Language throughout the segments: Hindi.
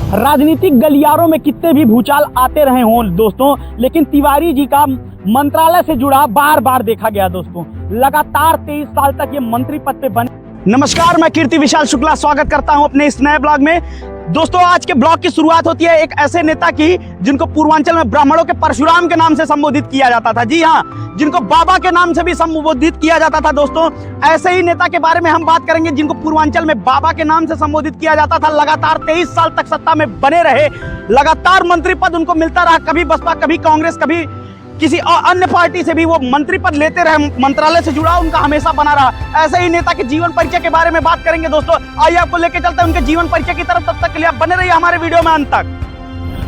राजनीतिक गलियारों में कितने भी भूचाल आते रहे हों दोस्तों, लेकिन तिवारी जी का मंत्रालय से जुड़ा बार बार देखा गया दोस्तों। लगातार 23 साल तक ये मंत्री पद पे बने। नमस्कार, मैं कीर्ति विशाल शुक्ला स्वागत करता हूं अपने इस नए ब्लॉग में। दोस्तों, आज के ब्लॉग की शुरुआत होती है एक ऐसे नेता की जिनको पूर्वांचल में ब्राह्मणों के परशुराम के नाम से संबोधित किया जाता था। जी हाँ, जिनको बाबा के नाम से भी संबोधित किया जाता था। दोस्तों, ऐसे ही नेता के बारे में हम बात करेंगे जिनको पूर्वांचल में बाबा के नाम से संबोधित किया जाता था। लगातार 23 साल तक सत्ता में बने रहे, लगातार मंत्री पद उनको मिलता रहा। कभी बसपा, कभी कांग्रेस, कभी किसी अन्य पार्टी से भी वो मंत्री पद लेते रहे, मंत्रालय से जुड़ा उनका हमेशा बना रहा। ऐसे ही नेता के जीवन परिचय के बारे में बात करेंगे दोस्तों। आइए आपको लेके चलते हैं उनके जीवन परिचय की तरफ। तब तक के लिए आप बने रहिए हमारे वीडियो में अंत तक।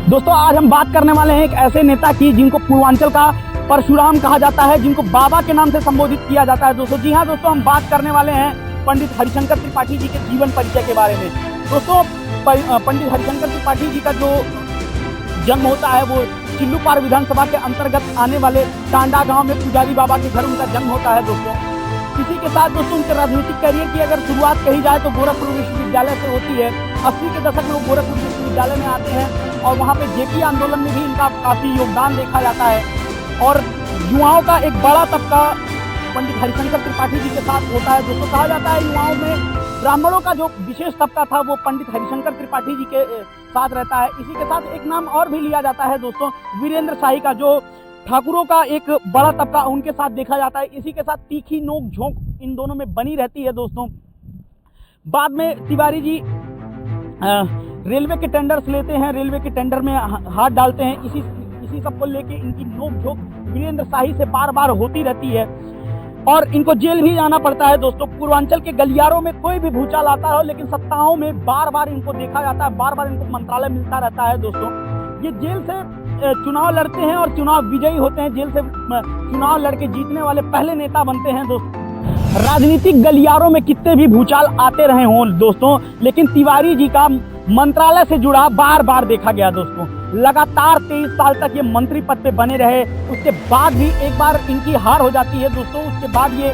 दोस्तों, आज हम बात करने वाले हैं एक ऐसे नेता की जिनको पूर्वांचल का परशुराम कहा जाता है, जिनको बाबा के नाम से संबोधित किया जाता है दोस्तों। जी हाँ दोस्तों, हम बात करने वाले हैं पंडित हरिशंकर त्रिपाठी जी के जीवन परिचय के बारे में। दोस्तों, पंडित हरिशंकर त्रिपाठी जी का जो जन्म होता है वो चिल्लूपार विधानसभा के अंतर्गत आने वाले टांडा गांव में पुजारी बाबा के घर उनका जन्म होता है दोस्तों। इसी के साथ दोस्तों उनके राजनीतिक करियर की अगर शुरुआत कही जाए तो गोरखपुर विश्वविद्यालय से होती है। 80 के दशक में वो गोरखपुर विश्वविद्यालय में आते हैं और वहाँ पे जेपी आंदोलन में भी इनका काफ़ी योगदान देखा जाता है। और युवाओं का एक बड़ा तबका पंडित हरिशंकर त्रिपाठी जी के साथ होता है दोस्तों। कहा जाता है युवाओं में ब्राह्मणों का जो विशेष तबका था वो पंडित हरिशंकर त्रिपाठी जी के साथ रहता है। इसी के साथ एक नाम और भी लिया जाता है दोस्तों, वीरेंद्र शाही का, जो ठाकुरों का एक बड़ा तबका उनके साथ देखा जाता है। इसी के साथ तीखी नोक झोंक इन दोनों में बनी रहती है दोस्तों। बाद में तिवारी जी रेलवे के टेंडर्स लेते हैं, रेलवे के टेंडर में हाथ डालते हैं। इसी सब को लेके इनकी नोक झोंक वीरेंद्र शाही से बार बार होती रहती है और इनको जेल भी जाना पड़ता है दोस्तों। पूर्वांचल के गलियारों में कोई भी भूचाल आता हो, लेकिन सत्ताओं में बार बार इनको देखा जाता है, बार बार इनको मंत्रालय मिलता रहता है दोस्तों। ये जेल से चुनाव लड़ते हैं और चुनाव विजयी होते हैं। जेल से चुनाव लड़के जीतने वाले पहले नेता बनते हैं दोस्तों। राजनीतिक गलियारों में कितने भी भूचाल आते रहे हों दोस्तों, लेकिन तिवारी जी का मंत्रालय से जुड़ा बार बार देखा गया दोस्तों। लगातार 23 साल तक ये मंत्री पद पे बने रहे। उसके बाद भी एक बार इनकी हार हो जाती है दोस्तों। उसके बाद ये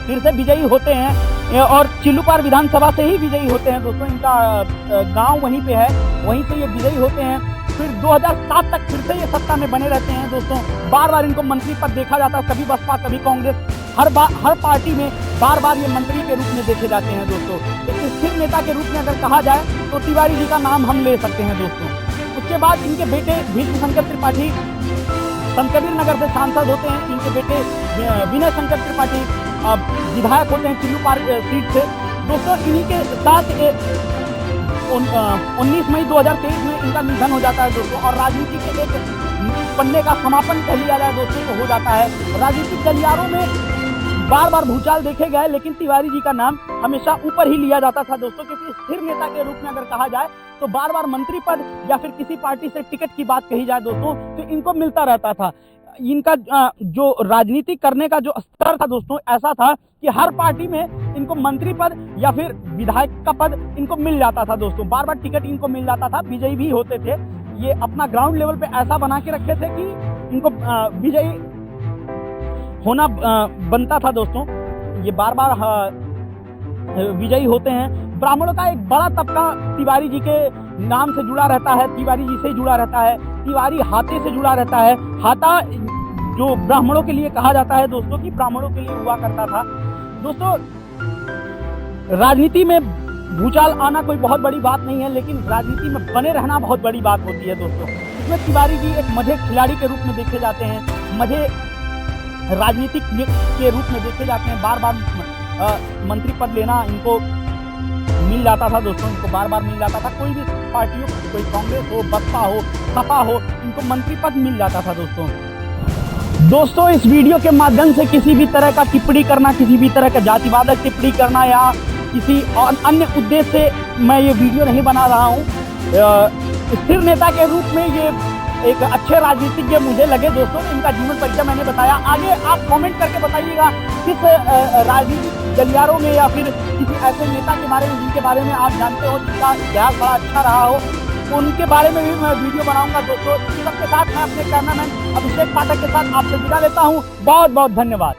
फिर से विजयी होते हैं और चिल्लूपार विधानसभा से ही विजयी होते हैं दोस्तों। इनका गांव वहीं पे है, वहीं से ये विजयी होते हैं। फिर 2007 तक फिर से ये सत्ता में बने रहते हैं दोस्तों। बार बार इनको मंत्री पद देखा जाता है, कभी बसपा, कभी कांग्रेस, हर पार्टी में बार बार ये मंत्री के रूप में देखे जाते हैं दोस्तों। एक स्थिर नेता के रूप में अगर कहा जाए तो तिवारी जी का नाम हम ले सकते हैं दोस्तों। उसके बाद इनके बेटे भीष्म शंकर त्रिपाठी संतकबीर नगर से सांसद होते हैं। इनके बेटे विनय शंकर त्रिपाठी विधायक होते हैं चिल्लूपार सीट से दोस्तों। इन्हीं के साथ 19 मई 2023 में इनका निधन हो जाता है दोस्तों। और राजनीति के एक पन्ने का समापन कह लिया जाए दोस्तों तो हो जाता है। राजनीतिक गलियारों में बार बार भूचाल देखे गए, लेकिन तिवारी जी का नाम हमेशा ऊपर ही लिया जाता था दोस्तों। क्योंकि स्थिर नेता के रूप में अगर कहा जाए तो बार बार मंत्री पद या फिर किसी पार्टी से टिकट की बात कही जाए दोस्तों तो इनको मिलता रहता था। इनका जो राजनीति करने का जो स्तर था दोस्तों ऐसा था कि हर पार्टी में इनको मंत्री पद या फिर विधायक का पद इनको मिल जाता था दोस्तों। बार बार टिकट इनको मिल जाता था, विजयी भी होते थे। ये अपना ग्राउंड लेवल पे ऐसा बना के रखे थे कि इनको विजयी होना बनता था दोस्तों। ये बार बार विजयी होते हैं। ब्राह्मणों का एक बड़ा तबका तिवारी जी के नाम से जुड़ा रहता है, तिवारी जी से जुड़ा रहता है। तिवारी हाथे से जुड़ा रहता है। हाथा जो ब्राह्मणों के लिए कहा जाता है दोस्तों, कि ब्राह्मणों के लिए हुआ करता था दोस्तों। राजनीति में भूचाल आना कोई बहुत बड़ी बात नहीं है, लेकिन राजनीति में बने रहना बहुत बड़ी बात होती है दोस्तों। इसमें तिवारी जी एक मझे खिलाड़ी के रूप में देखे जाते हैं, मझे राजनीतिक के रूप में देखे जाते हैं। बार बार मंत्री पद लेना इनको मिल जाता था दोस्तों। इनको बार बार मिल जाता था। कोई भी पार्टी हो, कोई कांग्रेस हो, बसपा हो, सपा हो, इनको मंत्री पद मिल जाता था दोस्तों। इस वीडियो के माध्यम से किसी भी तरह का टिप्पणी करना, किसी भी तरह का जातिवादक टिप्पणी करना या किसी और अन्य उद्देश्य से मैं ये वीडियो नहीं बना रहा हूँ। स्थिर नेता के रूप में ये एक अच्छे राजनीतिज्ञ मुझे लगे दोस्तों। इनका जीवन परिचय मैंने बताया। आगे आप कमेंट करके बताइएगा किस राजनीतिक गलियारों में या फिर किसी ऐसे नेता के बारे में जिनके बारे में आप जानते हो, जिनका इतिहास बड़ा अच्छा रहा हो, उनके बारे में भी मैं वीडियो बनाऊंगा दोस्तों। सबके साथ मैं अपने कैमरामैन अभिषेक पाठक के साथ आपसे विदा लेता हूँ। बहुत बहुत धन्यवाद।